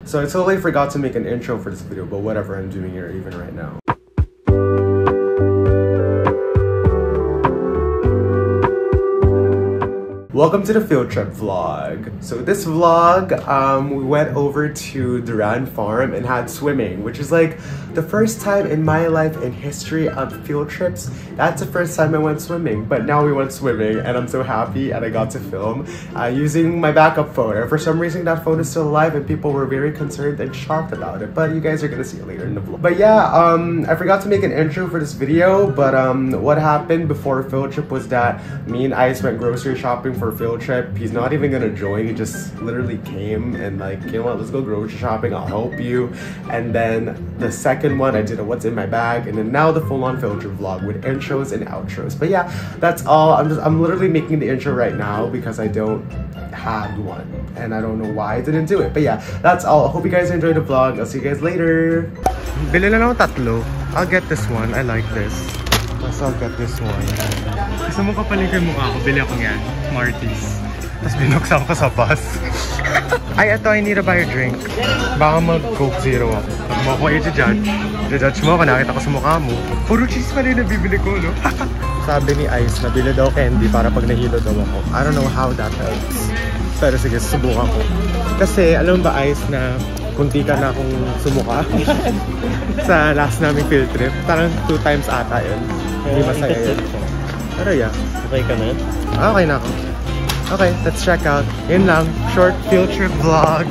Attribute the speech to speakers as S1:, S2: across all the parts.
S1: So I totally forgot to make an intro for this video, but whatever, I'm doing it even right now. Welcome to the field trip vlog. So this vlog, we went over to Duran Farm and had swimming, which is like the first time in my life in history of field trips. That's the first time I went swimming, but now we went swimming and I'm so happy and I got to film using my backup phone. And for some reason that phone is still alive and people were very concerned and shocked about it, but you guys are gonna see it later in the vlog. But yeah, I forgot to make an intro for this video, but what happened before field trip was that me and Ice went grocery shopping for field trip. He's not even gonna join, he just literally came and like, you know what, let's go grocery shopping, I'll help you. And then the second one I did a what's in my bag, and then now the full-on field trip vlog with intros and outros. But yeah, that's all. I'm literally making the intro right now because I don't have one and I don't know why I didn't do it. But yeah, that's all. I hope you guys enjoyed the vlog. I'll see you guys later. Bili na lang ako tatlo. I'll get this one. I like this. So I'll get this one. Gusto mo kapalig yung mukha ko, bili ako yan. Smarties. Tapos binuksan ko sa bus. Ay, ito, I need to buy a drink. Baka mag-Coke Zero ako. Pag mo ako i-judge. I-judge mo ako, nakita ko sa mukha mo. Puro cheese pala yung nabibili ko, no? Sabi ni Ice, nabili daw candy para pag nahilo daw ako. I don't know how that helps. Pero sige, subukan ko. Kasi, alam ba Ice na kunti ka na akong sumuka sa last naming field trip. Parang 2 times ata yun. Hindi masaya yun. Pero yeah.
S2: Okay ka na?
S1: Okay na ako. Okay, let's check out. Yun lang, short field trip vlog.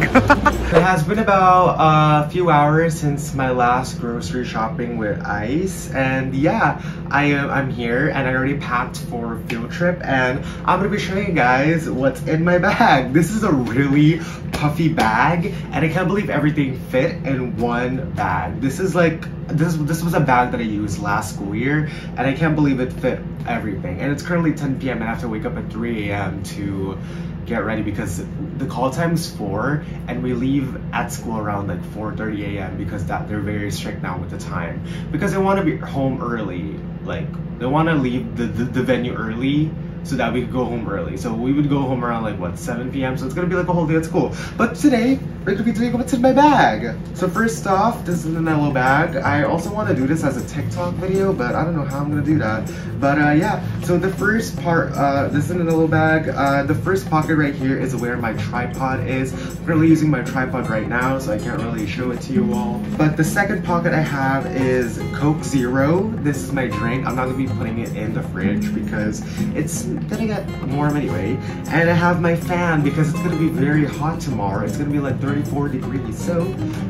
S1: It has been about a few hours since my last grocery shopping with Ice, and yeah, I'm here and I already packed for field trip, and I'm gonna be showing you guys what's in my bag. This is a really puffy bag, and I can't believe everything fit in one bag. This is like this was a bag that I used last school year, and I can't believe it fit everything. And it's currently 10 p.m. and I have to wake up at 3 a.m. to get ready because the call time is 4 and we leave at school around like 4:30 a.m. because they're very strict now with the time, because they want to be home early. Like they want to leave the venue early so that we could go home early. So we would go home around like what, 7 p.m. So it's gonna be like a whole day at school. But today we're gonna be doing what's in my bag. So first off, this is an yellow bag. I also want to do this as a TikTok video, but I don't know how I'm gonna do that. But yeah, so the first part, this is an yellow bag. The first pocket right here is where my tripod is. I'm currently using my tripod right now, so I can't really show it to you all. But the second pocket I have is Coke Zero. This is my drink. I'm not gonna be putting it in the fridge because it's gonna get warm anyway. And I have my fan because it's gonna be very hot tomorrow. It's gonna be like 34 degrees, so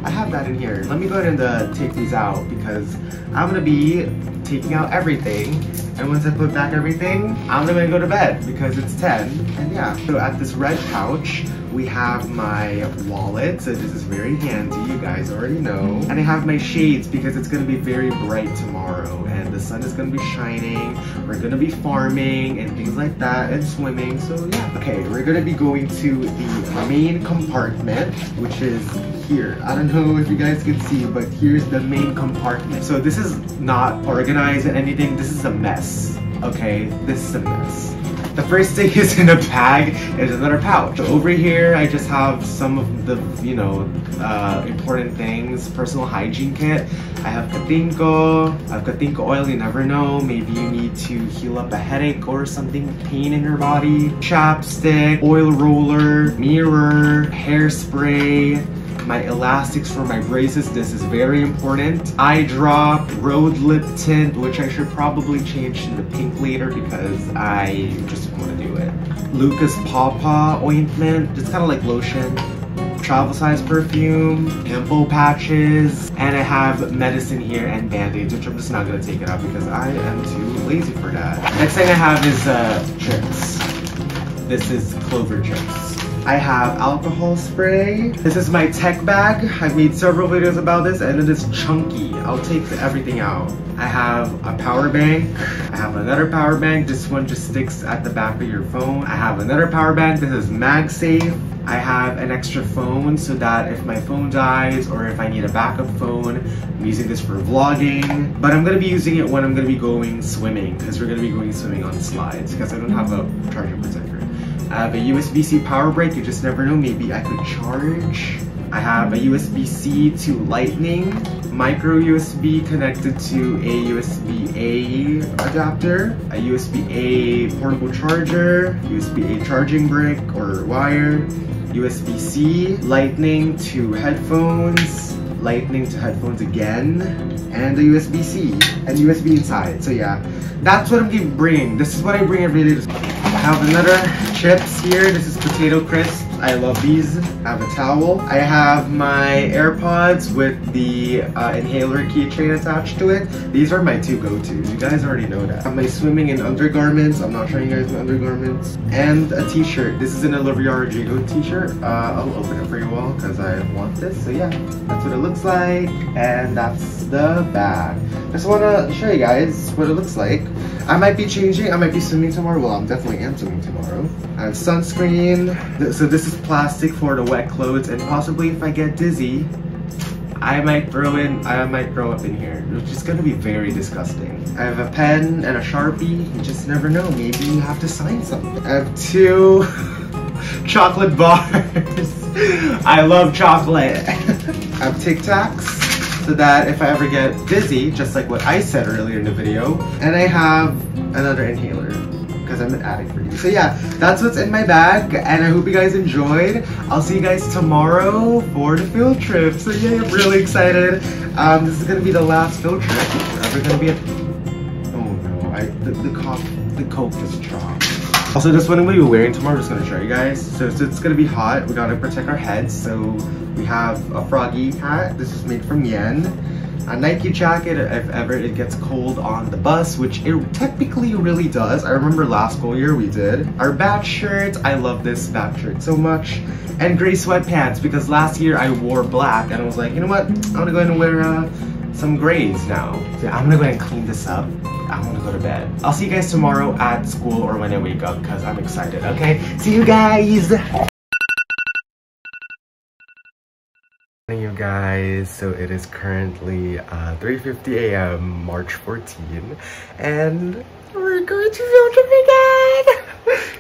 S1: I have that in here. Let me go ahead and take these out because I'm gonna be taking out everything, and once I put back everything, I'm gonna go to bed because it's 10. And yeah, so at this red pouch we have my wallet, so this is very handy, you guys already know. And I have my shades because it's gonna be very bright tomorrow and the sun is gonna be shining. We're gonna be farming and things like that and swimming, so yeah. Okay, we're gonna be going to the main compartment, which is here. I don't know if you guys can see, but here's the main compartment. So this is not organized and anything, this is a mess. Okay, this is a mess. The first thing is in a bag is another pouch. So over here, I just have some of the, you know, important things. Personal hygiene kit. I have Katinko. I have Katinko oil, you never know. Maybe you need to heal up a headache or something, pain in your body. Chapstick, oil roller, mirror, hairspray. My elastics for my braces, this is very important. Eye drop, road lip tint, which I should probably change to the pink later because I just want to do it. Lucas Pawpaw ointment, it's kind of like lotion. Travel size perfume, pimple patches, and I have medicine here and band-aids, which I'm just not gonna take it out because I am too lazy for that. Next thing I have is chips. This is Clover chips. I have alcohol spray. This is my tech bag. I've made several videos about this, and it is chunky. I'll take everything out. I have a power bank. I have another power bank. This one just sticks at the back of your phone. I have another power bank. This is MagSafe. I have an extra phone so that if my phone dies or if I need a backup phone, I'm using this for vlogging. But I'm gonna be using it when I'm gonna be going swimming because we're gonna be going swimming on slides because I don't have a charging protector. I have a USB-C power brick. You just never know. Maybe I could charge I have a USB-C to Lightning, micro USB connected to a USB-A adapter, a USB-A portable charger, USB-A charging brick or wire, USB-C, Lightning to headphones, Lightning to headphones again, and a USB-C and USB inside. So yeah, that's what I'm bringing. This is what I bring every day. I have another chips here. This is potato crisps. I love these. I have a towel. I have my AirPods with the inhaler keychain attached to it. These are my two go-tos. You guys already know that. I have my swimming in undergarments. I'm not showing you guys my undergarments. And a t-shirt. This is an Olivia Rodrigo t-shirt. I'll open it for you all because I want this. So yeah, that's what it looks like. And that's the bag. Just want to show you guys what it looks like. I might be changing. I might be swimming tomorrow. Well, I'm definitely am swimming tomorrow. I have sunscreen. So this is plastic for the wet clothes, and possibly if I get dizzy, I might throw up in here, which is gonna be very disgusting. I have a pen and a Sharpie. You just never know. Maybe you have to sign something. I have 2 chocolate bars. I love chocolate. I have Tic Tacs, so that if I ever get dizzy, just like what I said earlier in the video. And I have another inhaler, because I'm an addict for these. So yeah, that's what's in my bag, and I hope you guys enjoyed. I'll see you guys tomorrow for the field trip. So yeah, I'm really excited. This is gonna be the last field trip. We're gonna be at... Oh no, the Coke just dropped. Also, this one I'm gonna be wearing tomorrow. I'm just gonna show you guys. So it's gonna be hot. We gotta protect our heads. So we have a Froggy hat. This is made from Yen. A Nike jacket if ever it gets cold on the bus, which it technically really does. I remember last school year we did. Our bat shirt, I love this bat shirt so much. And gray sweatpants, because last year I wore black and I was like, you know what? I'm gonna go ahead and wear some grays now. So I'm gonna go ahead and clean this up. I'm gonna go to bed. I'll see you guys tomorrow at school or when I wake up because I'm excited, okay? See you guys! You guys, so it is currently 3:50 a.m. March 14, and we're going to field trip again.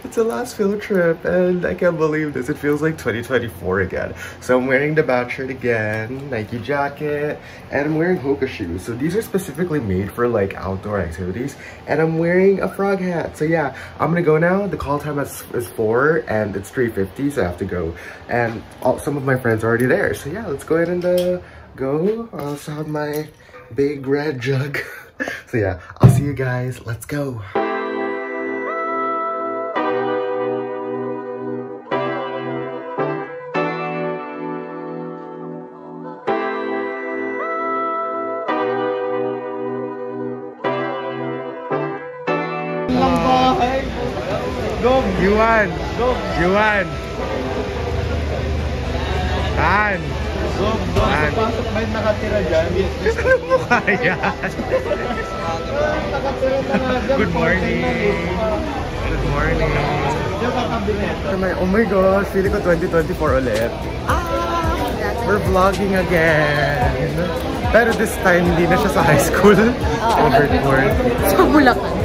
S1: It's the last field trip and I can't believe this. It feels like 2024 again. So I'm wearing the bat shirt again, Nike jacket, and I'm wearing Hoka shoes. So these are specifically made for like outdoor activities, and I'm wearing a frog hat. So yeah, I'm gonna go now. The call time is 4 and it's 3:50, so I have to go. And some of my friends are already there. So yeah, let's go ahead and go. I also have my big red jug. So yeah, I'll see you guys. Let's go. Yuan! Yuan! Tan!
S2: Pasok ba yung nakatira dyan?
S1: Ano mo kaya? Good morning! Good morning! Oh my gosh! Feeling ko 2024 ulit. We're vlogging again! Pero this time, hindi na siya sa high school. Overboard.
S3: Sa Bulacan.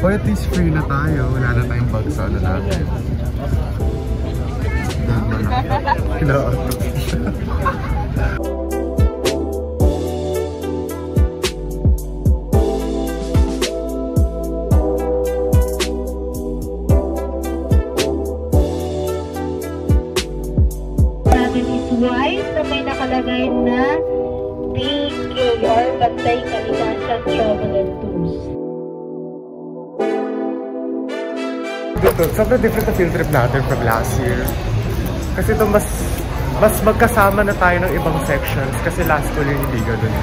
S1: O at least free na tayo. Wala na tayong bag sa ano natin.
S4: Namin is white na may nakalagay na DKR, Bantay Kalikasan Travel and Tours.
S1: Sobrang different na field trip natin from last year. Kasi ito mas magkasama na tayo ng ibang sections. Kasi last school yung hindi ganun.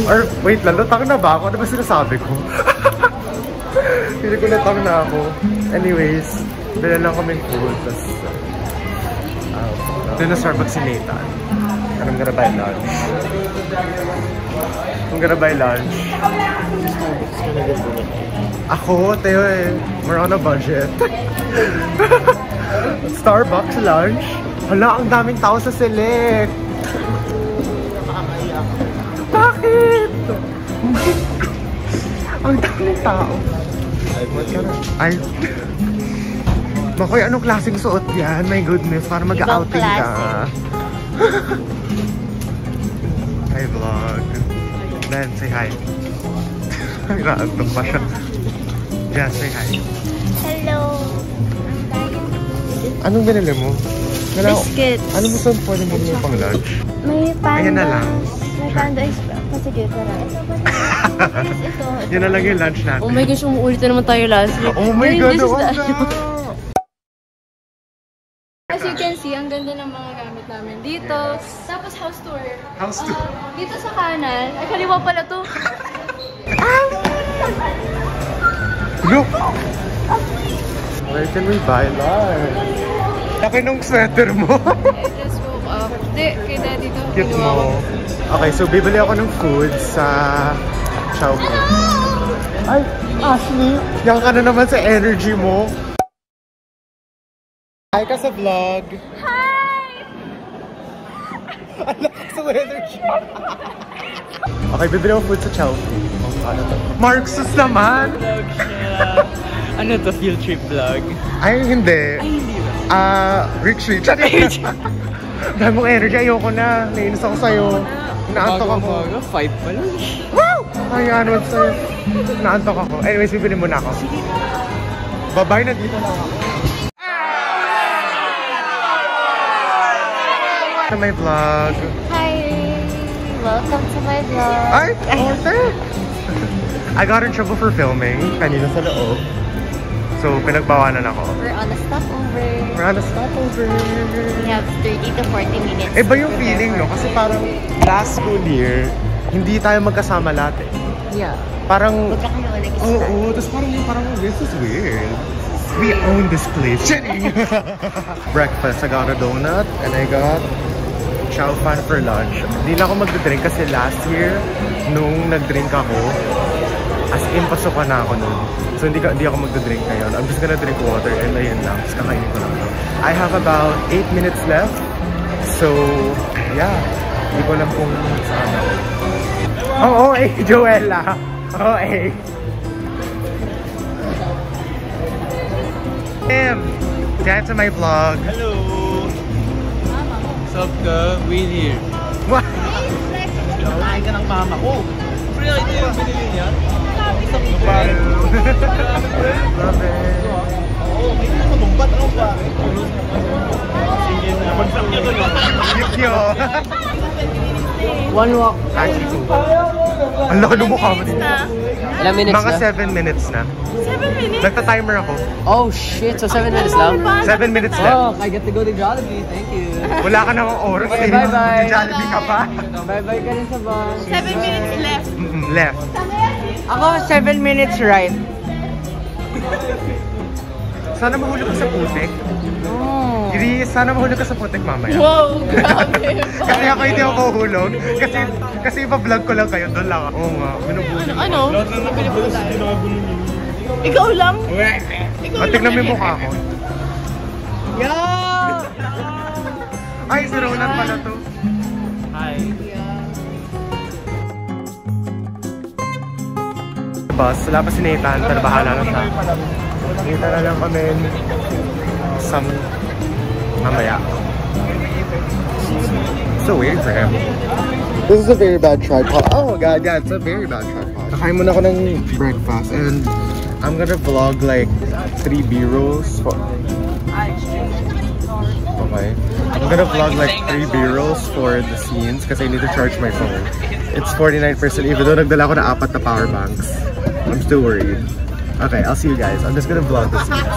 S1: Or wait lang, natang na ba ako? Ano ba sinasabi ko? Hindi ko natang na ako. Anyways, bila lang kaming food. Tapos, doon na Starbucks si Nathan. And I'm gonna buy lunch. I'm gonna buy lunch. Ako, Teo eh. We're on a budget. Starbucks lunch. Hala, ang daming tao sa Select. Bakit? Oh my God. Ang daming tao. Ay. Makoy, anong klaseng suot yan? My goodness, para mag-outing ka. Hi, vlog. Then, say hi. Inaantok pa siya. Yeah, say hi.
S3: Hello.
S1: Anong binili mo?
S3: Biscuits.
S1: Ano mo saan pwede mo pang lunch?
S3: May panda.
S1: Ayan na lang.
S3: May panda is... Sige, tara. Ito.
S1: Yun na lang yung lunch natin.
S3: Oh my gosh, umuulit na naman tayo last week.
S1: Oh my God,
S3: As you can see, ang ganda ng mga gamit namin dito. Tapos house tour.
S1: House tour.
S3: Dito sa kanan. Ay, kaliwa pala to.
S1: Look! Where can we buy lunch? Laki nung sweater mo.
S3: I just woke up. Hindi, kay daddy to.
S1: Cute mo. Okay, so bibili ako ng food sa Chowking. Ay, Ashley! Yan ka na naman sa energy mo. Hi ka sa vlog.
S3: Hi!
S1: Ang lakas sa energy. Okay, bibili ako food sa Chowking. Ano to? Marxus naman!
S2: Ano to? Field trip vlog?
S1: Ay, hindi.
S2: Ay, hindi ba?
S1: Retreat. Dahil mong energy, ayoko na. Nainis ako sa'yo. Naantok ako.
S2: 5 pa lang.
S1: Woo! Ay, ano sa'yo. Naantok ako. Anyways, bibili muna ako. Bye-bye na dito na ako. Sa my vlog.
S3: Hi! Welcome to my vlog.
S1: Ay! Okay! I got in trouble for filming kanina sa loob. So, pinagbawanan ako.
S3: We're on a stopover.
S1: We're on a stopover.
S3: We have 30 to 40 minutes.
S1: Iba yung feeling, no? Kasi parang last school year, hindi tayo magkasama lahat eh.
S3: Yeah.
S1: Parang...
S3: Baka kayo nag-start.
S1: Oo, tapos parang this is weird. We own this place. Breakfast, I got a donut and I got chow fan for lunch. Hindi na ako magdadrink kasi last year, nung nag-drink ako, as in, pasukan na ako nun. So, hindi ako magdadrink ngayon. I'm just gonna drink water and ayun lang. Tapos kakainin ko lang ito. I have about 8 minutes left. So, yeah. Hindi ko alam kung saan ako. Oo, Joella. Oo, Dad to my vlog.
S2: Hello! What's up ka? Win here.
S1: What?
S2: Kumain ka ng mama ko. Pre, ito yung binili niya.
S1: Love it.
S2: Oo, may mga bumbat. Ano ba? Sige na. Bagsak niya ko yun.
S1: Cute.
S2: One walk.
S1: Actually, two. Ang laki ng mukha mo din.
S2: Ilang minutes
S1: Mga 7 minutes na.
S3: 7 minutes?
S1: Nagta-timer ako.
S2: Oh shit, so 7 minutes lang?
S1: 7 minutes left.
S2: Oh, I get to go to Jollibee. Thank you.
S1: Wala ka namang oras.
S2: Okay, bye-bye.
S1: Jollibee ka pa.
S2: Bye-bye ka rin sa bus.
S3: 7 minutes left.
S1: Left.
S5: Ako, 7 minutes right.
S1: Sana mahulog ka sa putik.
S5: Oh.
S1: Sana mahulog ka sa putik mamaya.
S3: Wow, grabe.
S1: Kasi ako hindi ako mahuhulog. Kasi ipa-vlog ko lang kayo. Doon lang ako. Oo nga. Binubuli.
S3: Ano? Bibili po tayo. Ikaw lang? Ikaw lang.
S1: Tignan mo yung mukha ko.
S5: Yeah!
S1: Ay, si Ronan pala to.
S2: Hi.
S1: Bus, wala pa si Nathan, pero bahala lang sa Nathan na lang kami mamaya. So weird for him. This is a very bad tripod. Oh god, yeah, it's a very bad tripod. Kakain muna ako ng breakfast and I'm gonna vlog like 3 B-rolls for... Okay. I'm gonna vlog like 3 B-rolls for the scenes because I need to charge my phone. It's 49% even though nagdala ko na 4 na power banks. I'm still worried. Okay, I'll see you guys. I'm just gonna vlog the scenes.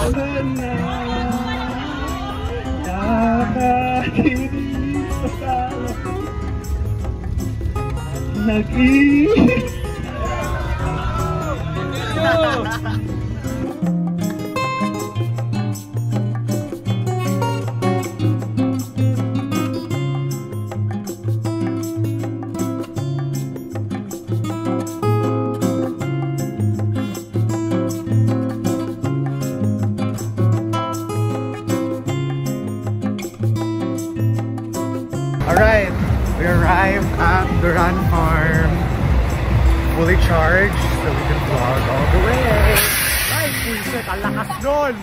S1: at Duran Farm. Fully charged so we can vlog all the way. Ay, bullshit! Ang lakas nun!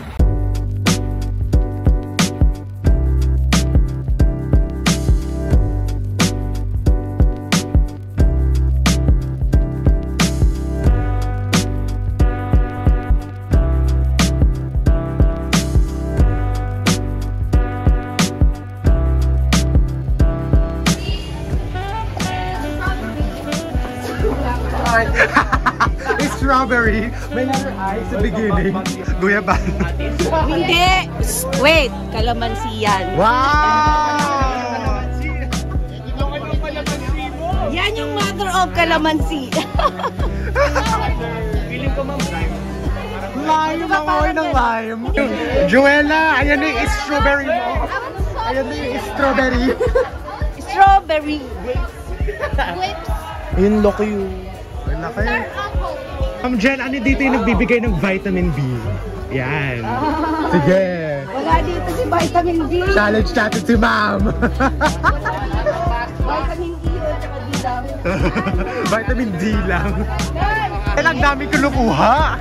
S1: It's strawberry. May letter I sa beginning. Guyaban.
S6: Hindi! Wait! Kalamansi yan.
S1: Wow!
S6: Yan yung mother of kalamansi.
S2: Feeling ko ma'am,
S1: Lime! Ang oil ng lime. Joella, ayan na yung strawberry mo. Ayan na yung strawberry.
S6: Strawberry.
S1: Ayun, loko yun. Ayun, loko yun. Jen, ano dito yung nagbibigay ng vitamin B? Yan. Sige.
S6: Wala dito si vitamin D.
S1: Challenge natin si ma'am.
S6: Vitamin E o tsaka D lang.
S1: Vitamin D lang. Eh, ang dami ko lukuha.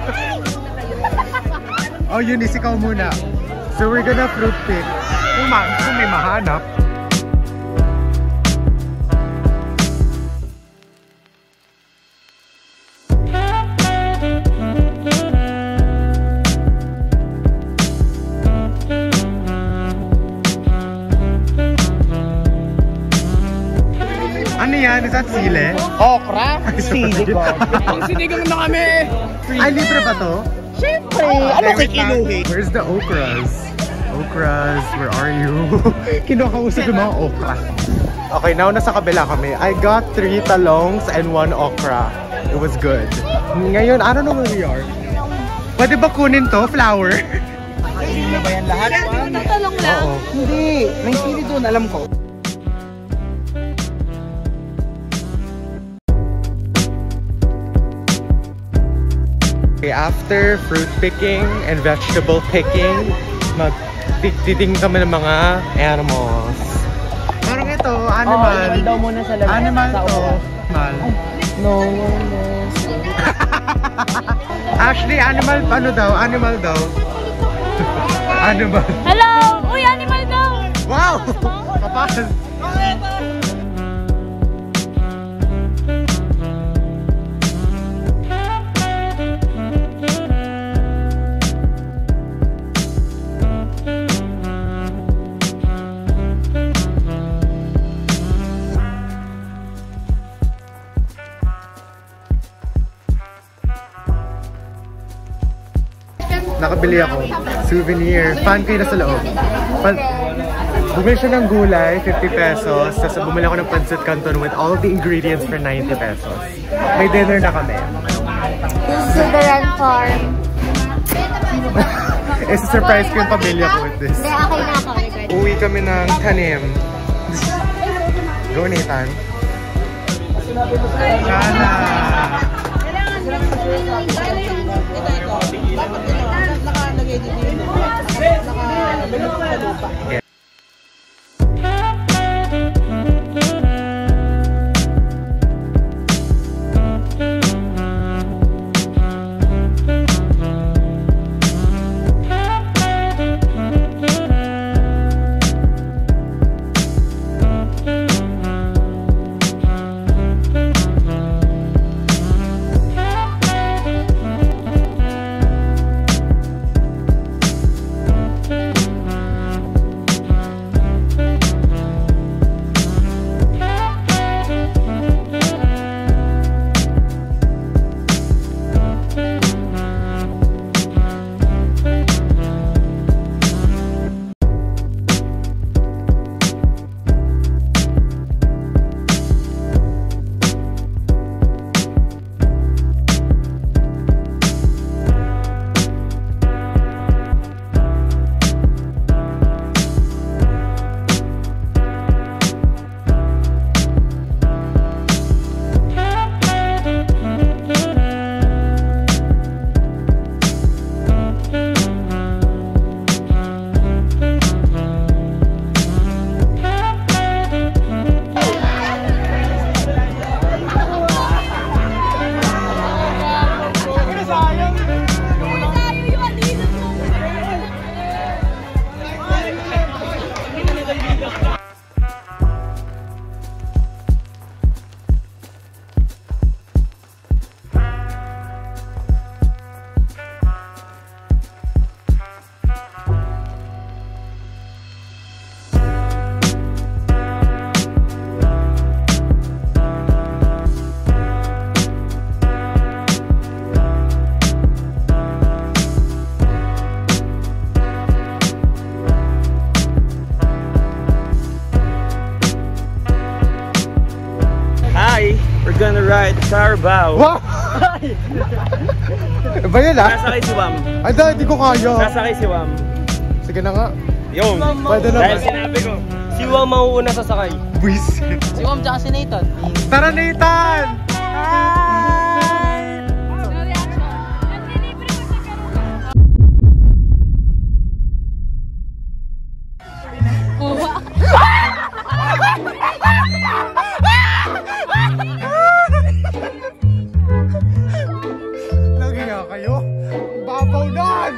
S1: Oh, Eunice, ikaw muna. So we're gonna fruit pick. Kung may mahanap. Ano yan? Is that sile?
S5: Okra? Sinigang. Ang sinigang na kami!
S1: Ay, libre ba to?
S5: Siyempre! Ano kikiluhin?
S1: Where's the okras? Okras, where are you? Kinukausap yung mga okra. Okay, now nasa kabila kami. I got 3 talongs and 1 okra. It was good. Ngayon, I don't know where we are. Pwede ba kunin to? Flour?
S5: Hindi na ba yan lahat?
S6: Tatalong lang.
S1: Oo.
S5: Hindi. May sili doon, alam ko.
S1: Okay, after fruit picking and vegetable picking, magtiting kami ng mga animals. Parang ito, animal.
S5: Oh, daw muna sa labas.
S1: Animal to. Animal.
S5: No.
S1: Actually, animal, ano daw? Animal daw. Animal.
S3: Hello! Uy, animal daw!
S1: Wow! Kapal! Nakabili ako. Souvenir. Fan kayo na sa loob. Bumili siya ng gulay, 50 pesos. Tapos bumili ako ng pancit canton with all the ingredients for 90 pesos. May dinner na kami.
S3: This is the Duran Farm.
S1: Isa-surprise ko yung pamilya ko with this.
S3: Hindi, okay na ako.
S1: Uwi kami ng tanim. Go, Nathan. Sana!
S6: Nakalagay dito yun. Nakalagay sa lupa.
S2: Carabao.
S1: Wow! Ba yun ah?
S2: Nasakay si Wam.
S1: Ay, hindi ko kaya.
S2: Nasakay si Wam.
S1: Sige na nga.
S2: Yung.
S1: Pwede na.
S2: Dahil sinabi ko, si Wam mauuna sasakay.
S1: Buisit.
S6: Si Wam tsaka si Nathan.
S1: Tara, Nathan! Lagi nga kayo. Babaw nun!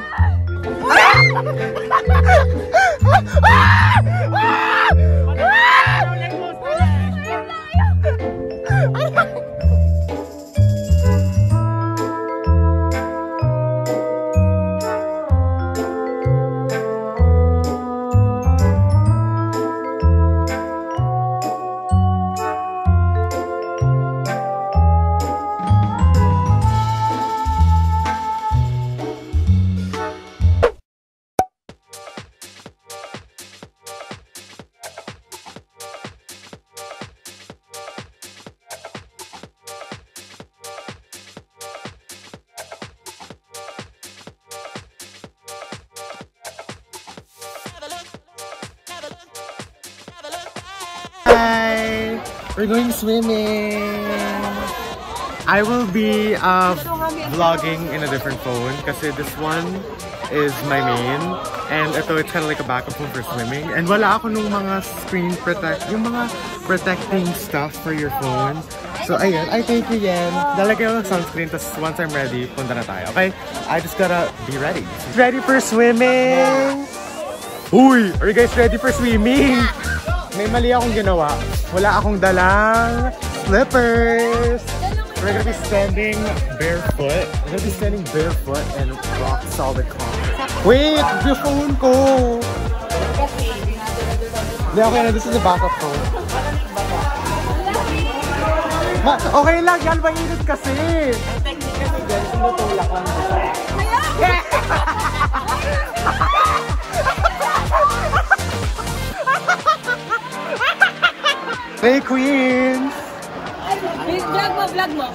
S1: Hi! We're going swimming! I will be vlogging in a different phone kasi this one is my main and ito it's kind of like a backup phone for swimming and wala ako nung mga screen yung mga protecting stuff for your phone. So ayun, I thank you yan. Lalagay ako ng sunscreen tapos once I'm ready, punta na tayo, okay? I just gotta be ready. Ready for swimming? Uy! Are you guys ready for swimming? May mali akong ginawa. Wala akong dalang slippers. We're gonna be standing barefoot. We're gonna be standing barefoot and rock solid cloth. Wait! The phone ko! Hindi, okay na. This is the backup phone. Okay lang. Yan, mainit kasi. Tumutulak lang. Hey, Queens!
S6: Vlog mo.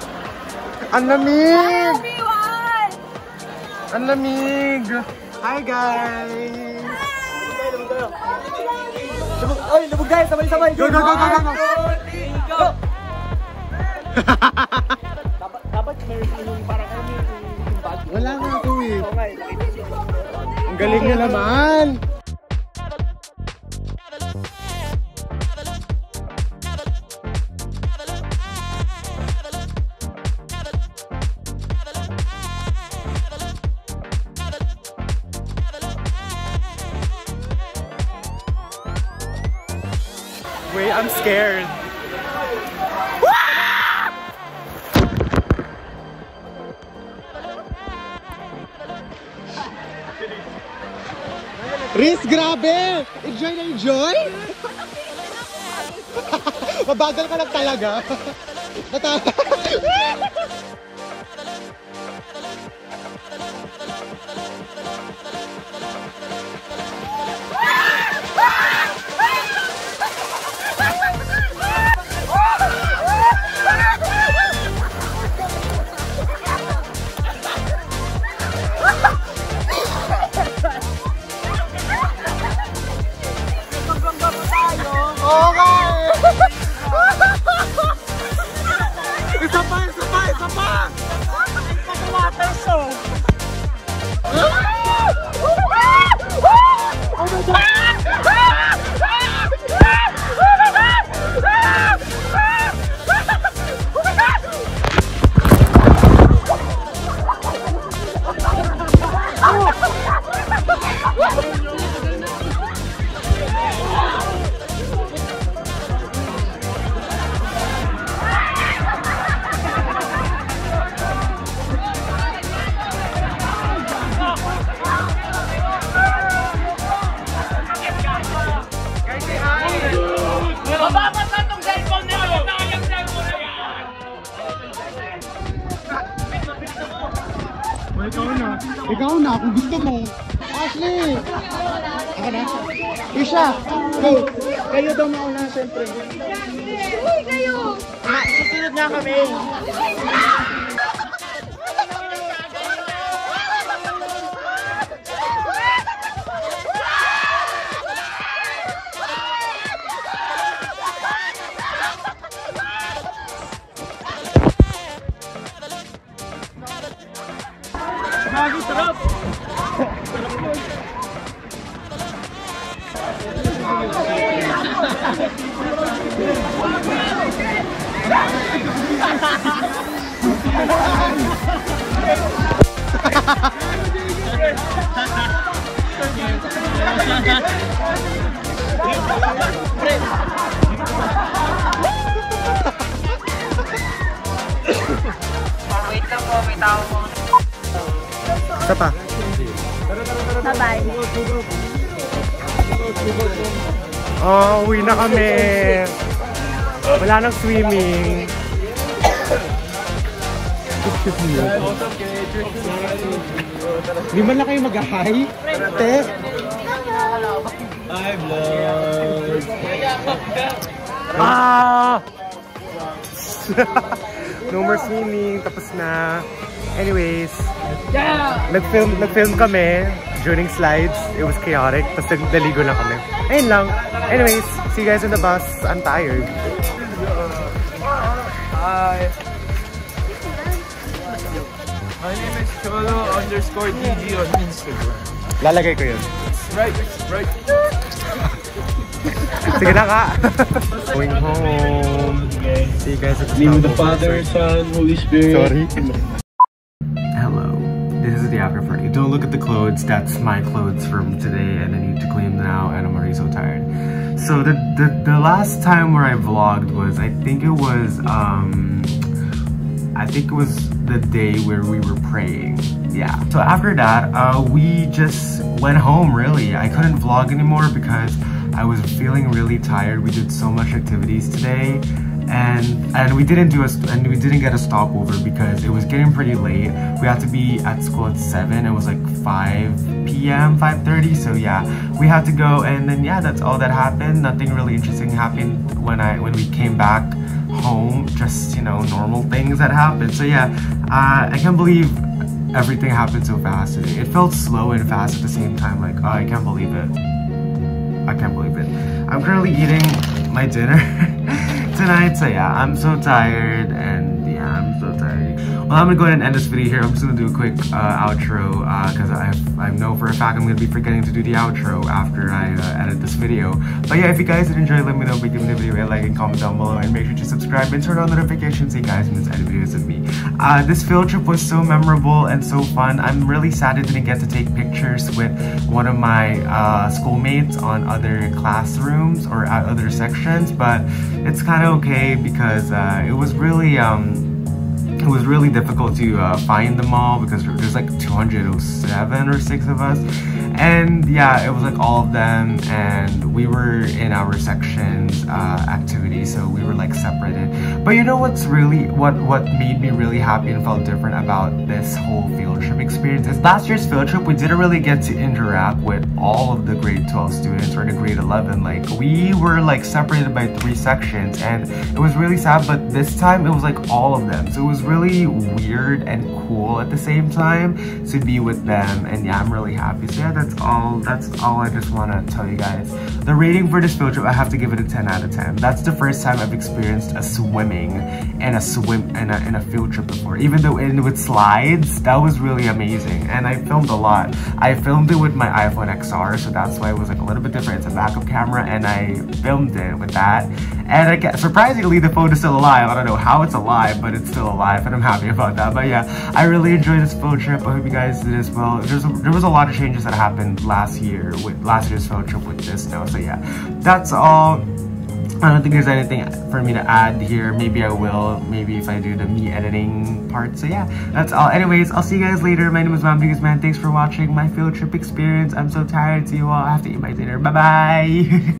S1: Ang lamig! Ang lamig! Hi, guys!
S2: Oy, labog guys, sabay-sabay.
S1: Go, go, go, go, go!
S2: Go! Dapat meron yung parang yung bag.
S1: Wala nga ito eh. Ang galing nyo naman! Wait, I'm scared. Riz, grabe! Enjoy na enjoy? Mabagal ka lang talaga. Isa pa! Water show! Ikaw na, kung gusto mo. Ashley! Ako na. Isha! Go! Kayo daw mauna, siyempre.
S3: Uy, kayo!
S5: Mag-shoot nga kami.
S2: Gagi, sarap!
S6: Wait lang po, may tao po.
S1: Isa pa.
S3: Bye-bye.
S1: Oh, uwi na kami. Wala nang swimming. Di man lang kayo mag-hi? Te?
S2: Hi, vlog!
S1: Ah! No more swimming. Tapos na. Anyways, nag-film kami during slides. It was chaotic. Tapos naligo lang kami. Ayun lang. Anyways, see you guys on the bus. I'm tired.
S2: Hi! My name is Cholo_DG on Instagram.
S1: Lalagay ko yun.
S2: Right.
S1: Sige na ka. Going home. See you guys at the
S2: Name of the Father, Son, Holy Spirit.
S1: Sorry. Hello. This is the after party. Don't look at the clothes. That's my clothes from today, and I need to clean them now, and I'm already so tired. So the last time where I vlogged was, I think it was the day where we were praying. Yeah. So after that, we just went home. Really, I couldn't vlog anymore because I was feeling really tired. We did so much activities today. And we didn't get a stopover because it was getting pretty late. We had to be at school at 7. It was like 5 p.m. 5:30. So yeah, we had to go, and then yeah, that's all that happened. Nothing really interesting happened when we came back home. Just, you know, normal things that happened. So yeah, I can't believe everything happened so fast today. It felt slow and fast at the same time. Like, oh, I can't believe it. I can't believe it. I'm currently eating my dinner tonight, so yeah, I'm so tired, and yeah, I'm so tired. Well, I'm gonna go ahead and end this video here. I'm just gonna do a quick outro because I know for a fact I'm gonna be forgetting to do the outro after I edit this video. But yeah, if you guys did enjoy, let me know by giving the video a like and comment down below, and make sure to subscribe and turn on notifications so you guys miss any videos of me. This field trip was so memorable and so fun. I'm really sad I didn't get to take pictures with one of my schoolmates on other classrooms or at other sections, but it's kind of okay because it was really difficult to find them all because there's like 207 or 6 of us, and yeah, it was like all of them, and we were in our sections activities, so we were like separated. But you know what's really what made me really happy and felt different about this whole field trip experience is last year's field trip we didn't really get to interact with all of the grade 12 students or the grade 11. Like, we were like separated by 3 sections, and it was really sad, but this time it was like all of them, so it was really weird and cool at the same time to be with them. And yeah, I'm really happy. So yeah, that's all I just want to tell you guys. The rating for this field trip, I have to give it a 10 out of 10. That's the first time I've experienced a swimming and a field trip before, even though with slides. That was really amazing, and I filmed a lot. I filmed it with my iPhone XR, so that's why it was like a little bit different. It's a backup camera, and I filmed it with that, and surprisingly the phone is still alive. I don't know how it's alive, but it's still alive, and I'm happy about that. But yeah, I really enjoyed this field trip. I hope you guys did as well. There was a lot of changes that happened last year with last year's field trip with this though. So yeah, that's all. I don't think there's anything for me to add here. Maybe I will, maybe if I do the me editing part. So yeah, that's all. Anyways, I'll see you guys later. My name is MomDiggsMan. Thanks for watching my field trip experience. I'm so tired. See you all. I have to eat my dinner. Bye bye.